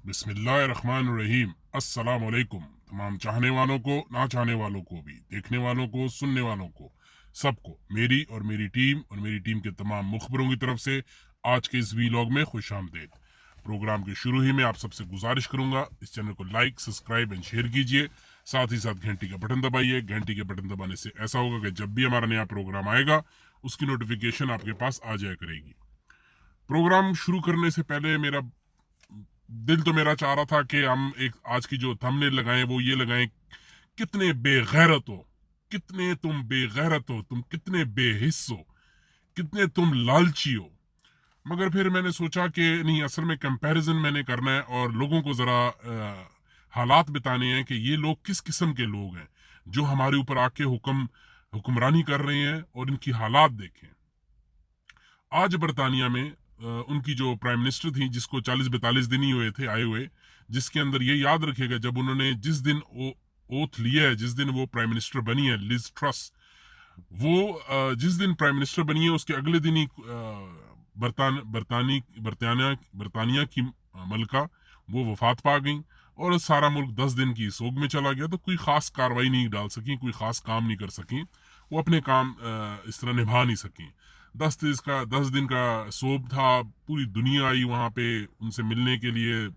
बिस्मिल्लाहिर्रहमानिर्रहीम। अस्सलाम वालेकुम तमाम चाहने वालों को, ना चाहने वालों को भी, देखने वालों को, सुनने वालों को, सबको मेरी और मेरी टीम के तमाम मुखबरों की तरफ से आज के इस वीलॉग में खुश आमदेद। प्रोग्राम के शुरू ही में आप सबसे गुजारिश करूंगा, इस चैनल को लाइक, सब्सक्राइब एंड शेयर कीजिए। साथ ही साथ घंटी का बटन दबाइए। घंटी के बटन दबाने से ऐसा होगा कि जब भी हमारा नया प्रोग्राम आएगा उसकी नोटिफिकेशन आपके पास आ जाया करेगी। प्रोग्राम शुरू करने से पहले दिल तो मेरा चाह रहा था कि हम एक आज की जो थंबनेल लगाएं वो ये लगाएं, कितने बेगैरत हो, कितने तुम बेगैरत हो, तुम कितने बेहिस हो, कितने तुम लालची हो। मगर फिर मैंने सोचा कि नहीं, असल में कंपैरिजन मैंने करना है और लोगों को ज़रा हालात बताने हैं कि ये लोग किस किस्म के लोग हैं जो हमारे ऊपर आके हुक्मरानी कर रहे हैं, और इनकी हालात देखें। आज बरतानिया में उनकी जो प्राइम मिनिस्टर थी, जिसको 40-42 दिन ही हुए थे आए हुए, जिसके अंदर ये याद रखेगा जब उन्होंने जिस दिन ओथ लिया है, जिस दिन वो प्राइम मिनिस्टर बनी है, लिज ट्रस, वो जिस दिन प्राइम मिनिस्टर बनी है उसके अगले दिन ही बरतानिया की मलका वो वफात पा गई, और सारा मुल्क 10 दिन की सोग में चला गया। तो कोई खास कार्रवाई नहीं डाल सकी, कोई खास काम नहीं कर सकी, वो अपने काम इस तरह निभा नहीं सकी। 10 दिन का सोब था, पूरी दुनिया आई वहाँ पे उनसे मिलने के लिए,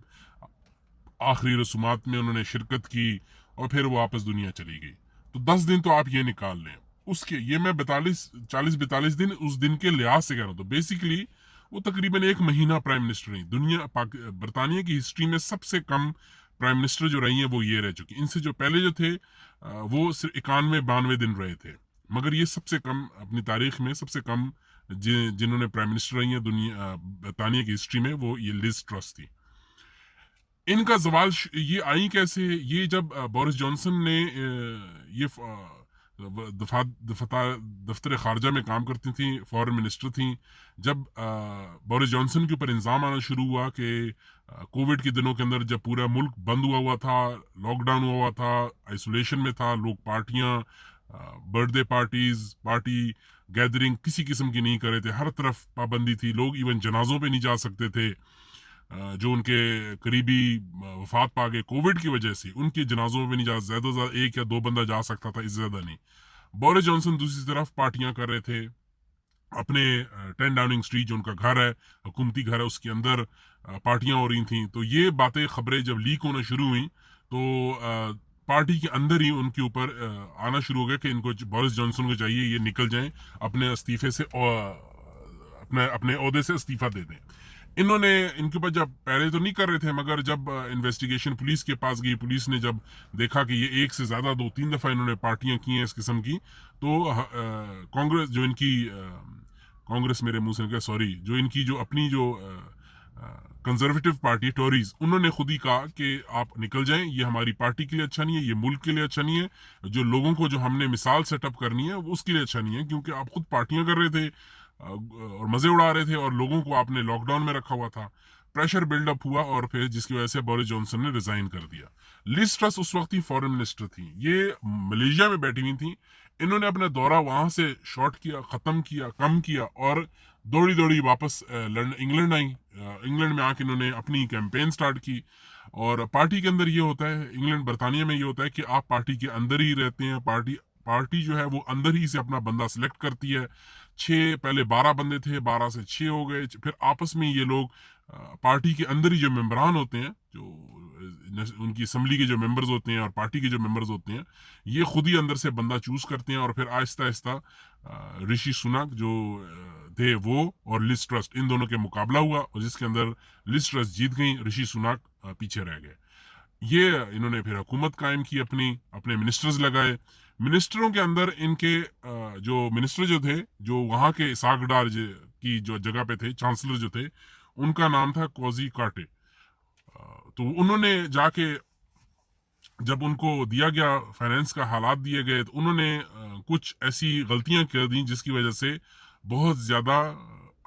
आखिरी रसूमात में उन्होंने शिरकत की और फिर वो वापस दुनिया चली गई। तो 10 दिन तो आप ये निकाल लें, उसके ये मैं 40-42 दिन उस दिन के लिहाज से कह रहा हूँ। तो बेसिकली वो तकरीबन 1 महीना प्राइम मिनिस्टर रही। बरतानिया की हिस्ट्री में सबसे कम प्राइम मिनिस्टर जो रही हैं वो ये रह चुकी। इनसे जो पहले जो थे वो सिर्फ 91-92 दिन रहे थे, मगर ये सबसे कम अपनी तारीख में सबसे कम जिन्होंने प्राइम मिनिस्टर रही है बरतानिया की हिस्ट्री में, वो ये लिज ट्रस थी। इनका जवाल ये आई कैसे? ये जब बोरिस जॉनसन ने ये दफ्तर खारजा में काम करती थी, फॉरेन मिनिस्टर थी, जब बोरिस जॉनसन के ऊपर इल्ज़ाम आना शुरू हुआ कि कोविड के दिनों के अंदर जब पूरा मुल्क बंद हुआ था, लॉकडाउन हुआ था, आइसोलेशन में था, लोग पार्टियां, बर्थडे पार्टी गैदरिंग किसी किस्म की नहीं कर रहे थे, हर तरफ पाबंदी थी, लोग इवन जनाजों पे नहीं जा सकते थे। जो उनके करीबी वफात पा गए कोविड की वजह से, उनके जनाजों में नहीं जा, ज्यादा 1 या 2 बंदा जा सकता था, इससे ज्यादा नहीं। बोरिस जॉनसन दूसरी तरफ पार्टियां कर रहे थे अपने 10 डाउनिंग स्ट्रीट, जो उनका घर है, हुकूमती घर है, उसके अंदर पार्टियां हो रही थी। तो ये बातें, खबरें जब लीक होना शुरू हुई तो पार्टी के अंदर ही उनके ऊपर आना शुरू हो गया कि इनको, बोरिस जॉनसन को चाहिए ये निकल जाएं अपने इस्तीफे से, अपने अपने ओहदे से इस्तीफा दे दें। इन्होंने इनके ऊपर जब पहले तो नहीं कर रहे थे, मगर जब इन्वेस्टिगेशन पुलिस के पास गई, पुलिस ने जब देखा कि ये एक से ज्यादा 2-3 दफा इन्होंने पार्टियां की हैं इस किस्म की, तो कांग्रेस जो इनकी कांग्रेस मेरे मुंह से निकला, सॉरी, जो इनकी जो अपनी जो कंजर्वेटिव पार्टी टोरीज, उन्होंने खुद ही कहा कि आप निकल जाएं, ये हमारी पार्टी के लिए अच्छा नहीं है, ये मुल्क के लिए अच्छा नहीं है, जो लोगों को जो हमने मिसाल सेटअप करनी है वो उसके लिए अच्छा नहीं है, क्योंकि आप खुद पार्टियां कर रहे थे और मजे उड़ा रहे थे और लोगों को आपने लॉकडाउन में रखा हुआ था। प्रेशर बिल्डअप हुआ और फिर जिसकी वजह से बोरिस जॉनसन ने रिजाइन कर दिया। लिज ट्रस उस वक्त ही फॉरेन मिनिस्टर थी, ये मलेशिया में बैठी हुई थी। इन्होंने अपना दौरा वहां से शॉर्ट किया, खत्म किया, कम किया, और दौड़ी दौड़ी वापस इंग्लैंड आई। इंग्लैंड में आके इन्होंने अपनी कैंपेन स्टार्ट की। और पार्टी के अंदर ये होता है, इंग्लैंड बरतानिया में ये होता है कि आप पार्टी के अंदर ही रहते हैं, पार्टी जो है वो अंदर ही से अपना बंदा सिलेक्ट करती है। पहले 12 बंदे थे, 12 से 6 हो गए, फिर आपस में ये लोग पार्टी के अंदर ही जो मेंबरान होते हैं, जो उनकी असम्बली के जो मेंबर्स होते हैं और पार्टी के जो मेंबर्स होते हैं, ये खुद ही अंदर से बंदा चूज करते हैं। और फिर आहिस्ता आहिस्ता ऋषि सुनक जो थे वो और लिज ट्रस, इन दोनों के मुकाबला हुआ, और जिसके अंदर लिज ट्रस जीत गई, ऋषि सुनक पीछे रह गए। ये इन्होंने फिर हुकूमत कायम की, अपने मिनिस्टर्स लगाए। मिनिस्टरों के अंदर इनके जो मिनिस्टर जो थे, जो वहाँ के सागडार की जो जगह पे थे, चांसलर जो थे, उनका नाम था कॉजी काटे। तो उन्होंने जाके, जब उनको दिया गया, फाइनेंस का हालात दिए गए, तो उन्होंने कुछ ऐसी गलतियां कर दी जिसकी वजह से बहुत ज्यादा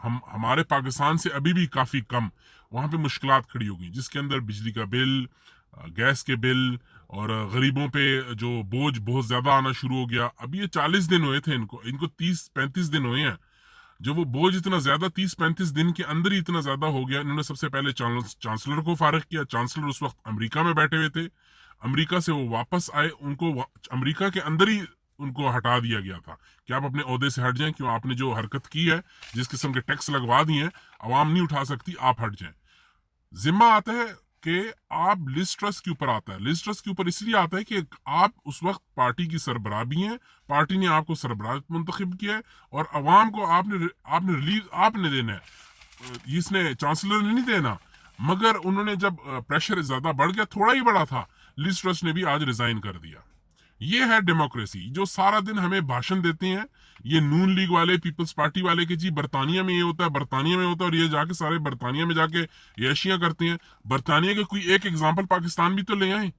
हमारे पाकिस्तान से अभी भी काफी कम वहां पे मुश्किलात खड़ी हो गई, जिसके अंदर बिजली का बिल, गैस के बिल, और गरीबों पे जो बोझ बहुत ज्यादा आना शुरू हो गया। अब ये 40 दिन हुए थे, इनको 30-35 दिन हुए हैं जो वो बोझ इतना ज्यादा 30-35 दिन के अंदर ही इतना ज्यादा हो गया, इन्होंने सबसे पहले चांसलर को फारिग किया। चांसलर उस वक्त अमेरिका में बैठे हुए थे, अमेरिका से वो वापस आए, उनको अमेरिका के अंदर ही उनको हटा दिया गया था कि आप अपने ओहदे से हट जाएं, क्यों आपने जो हरकत की है, जिस किस्म के टैक्स लगवा दिए हैं, अवाम नहीं उठा सकती, आप हट जाएं। जिम्मा आता है कि आप लिज ट्रस के ऊपर आता है। लिज ट्रस के ऊपर इसलिए आता है कि आप उस वक्त पार्टी की सरबराह भी हैं, पार्टी ने आपको सरबराह मुंतखब किया है और अवाम को आपने रिलीज आपने देना है, इसने चांसलर ने नहीं देना। मगर उन्होंने जब प्रेशर ज्यादा बढ़ गया, थोड़ा ही बड़ा था, लिज ट्रस ने भी आज रिजाइन कर दिया। ये है डेमोक्रेसी। जो सारा दिन हमें भाषण देते हैं ये नून लीग वाले, पीपल्स पार्टी वाले के जी बरतानिया में ये होता है, बरतानिया में होता है, और ये जाके सारे बरतानिया में जाके याशियां करते हैं। बरतानिया के कोई एक एग्जाम्पल पाकिस्तान भी तो ले आए।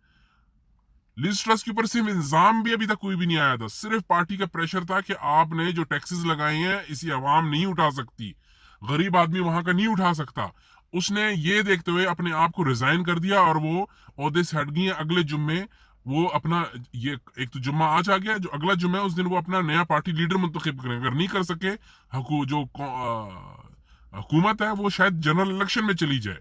लिज ट्रस के ऊपर सिर्फ इंतजाम भी अभी तक कोई भी नहीं आया था, सिर्फ पार्टी का प्रेशर था कि आपने जो टैक्सेस लगाए हैं इसी अवाम नहीं उठा सकती, गरीब आदमी वहां का नहीं उठा सकता। उसने ये देखते हुए अपने आप को रिजाइन कर दिया और वो ओहदे से हट गई है। अगले जुम्मे वो अपना, ये एक तो जुम्मा आज आ गया, जो अगला जुम्मा है उस दिन वो अपना नया पार्टी लीडर मुंतखब करें। अगर नहीं कर सके, जो हुकूमत है वो शायद जनरल इलेक्शन में चली जाए।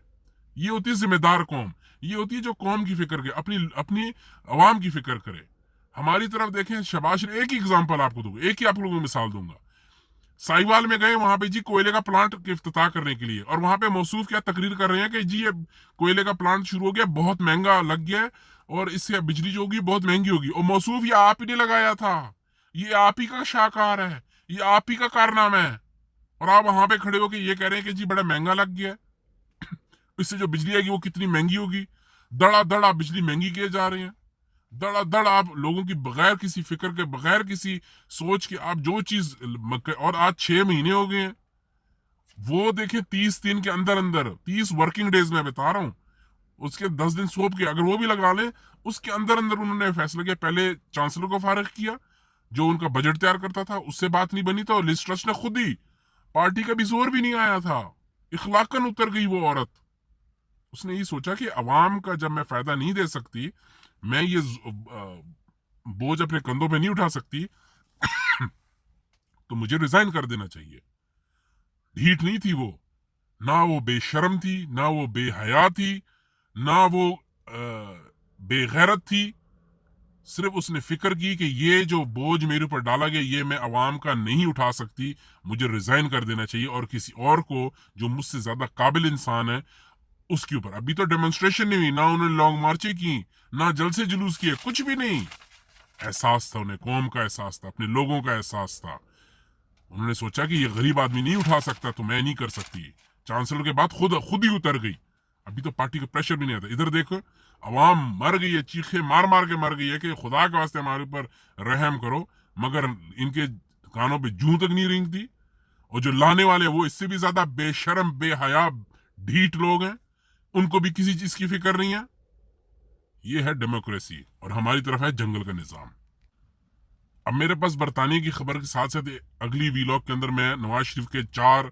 ये होती है जिम्मेदार कौम, ये होती है जो कौम की फिक्र करे, अपनी अपनी अवाम की फिक्र करे। हमारी तरफ देखें, शहबाज, एक ही एग्जाम्पल आपको दूंगा, एक ही आप लोगों को मिसाल दूंगा। साहिवाल में गए, वहां पे जी कोयले का प्लांट के इफ्तिताह करने के लिए, और वहां पे मौसूफ क्या तकरीर कर रहे हैं कि जी ये कोयले का प्लांट शुरू हो गया, बहुत महंगा लग गया है और इससे बिजली जो होगी बहुत महंगी होगी। और मौसूफ, ये आप ही ने लगाया था, ये आप ही का शाहकार है, ये आप ही का कारनामा है, और आप वहां पे खड़े होकर ये कह रहे हैं कि जी बड़ा महंगा लग गया है, इससे जो बिजली आएगी वो कितनी महंगी होगी। दड़ा आप बिजली महंगी किए जा रहे हैं, दड़ा आप लोगों की बगैर किसी फिक्र के, बगैर किसी सोच के आप जो चीज, और आज 6 महीने हो गए हैं, वो देखें 30 दिन के अंदर अंदर, 30 वर्किंग डेज में बता रहा हूं, उसके 10 दिन सोप के अगर वो भी लगा लें, उसके अंदर अंदर उन्होंने फैसला किया। पहले चांसलर को फारिग किया जो उनका बजट तैयार करता था, उससे बात नहीं बनी, तो लिज ट्रस ने खुद ही, पार्टी का भी जोर भी नहीं आया था, इखलाकन उतर गई वो औरत। उसने ये सोचा कि अवाम का जब मैं फायदा नहीं दे सकती, मैं ये बोझ अपने कंधों पे नहीं उठा सकती, तो मुझे रिजाइन कर देना चाहिए। ढीठ नहीं थी वो, ना वो बेशर्म थी, ना वो बेहया थी, ना वो बेगैरत थी। सिर्फ उसने फिक्र की कि ये जो बोझ मेरे ऊपर डाला गया ये मैं अवाम का नहीं उठा सकती, मुझे रिजाइन कर देना चाहिए और किसी और को जो मुझसे ज्यादा काबिल इंसान है उसके ऊपर। अभी तो डेमोन्स्ट्रेशन नहीं हुई, ना उन्होंने लॉन्ग मार्चे की, ना जलसे जुलूस किए, कुछ भी नहीं। एहसास था उन्हें, कौम का एहसास था, अपने लोगों का एहसास था। उन्होंने सोचा कि ये गरीब आदमी नहीं उठा सकता तो मैं नहीं कर सकती। चांसलर के बाद खुद ही उतर गई। अभी तो पार्टी का प्रेशर भी नहीं आता। इधर देखो, अवाम मर गई है, चीखे मार मार के मर गई है कि खुदा के वास्ते हमारे ऊपर रहम करो, मगर इनके कानों पे जूं तक नहीं रेंगती। और जो लाने वाले वो इससे भी ज्यादा बेशर्म, बेहया, ढीठ लोग हैं, उनको भी किसी चीज की फिक्र नहीं है। ये है डेमोक्रेसी, और हमारी तरफ है जंगल का निजाम। अब मेरे पास बरतानिया की खबर के साथ साथ अगली वीलॉग के अंदर मैं नवाज शरीफ के 4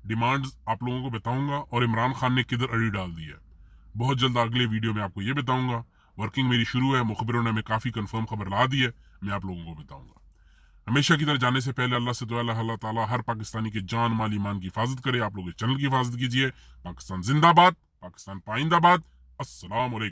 डिमांड्स आप लोगों को बताऊंगा, और इमरान खान ने किधर अड़ी डाल दी है। बहुत जल्द अगले वीडियो में आपको ये बताऊंगा। वर्किंग मेरी शुरू है, मुखबिरों ने हमें काफी कंफर्म खबर ला दी है, मैं आप लोगों को बताऊंगा। हमेशा की तरह जाने से पहले अल्लाह से दुआ है अल्लाह ताला हर पाकिस्तानी के जान माल ईमान की हिफाजत करे। आप लोग चैनल की हिफाजत कीजिए। पाकिस्तान जिंदाबाद, पाकिस्तान पाइंदाबाद। अस्सलाम वालेकुम।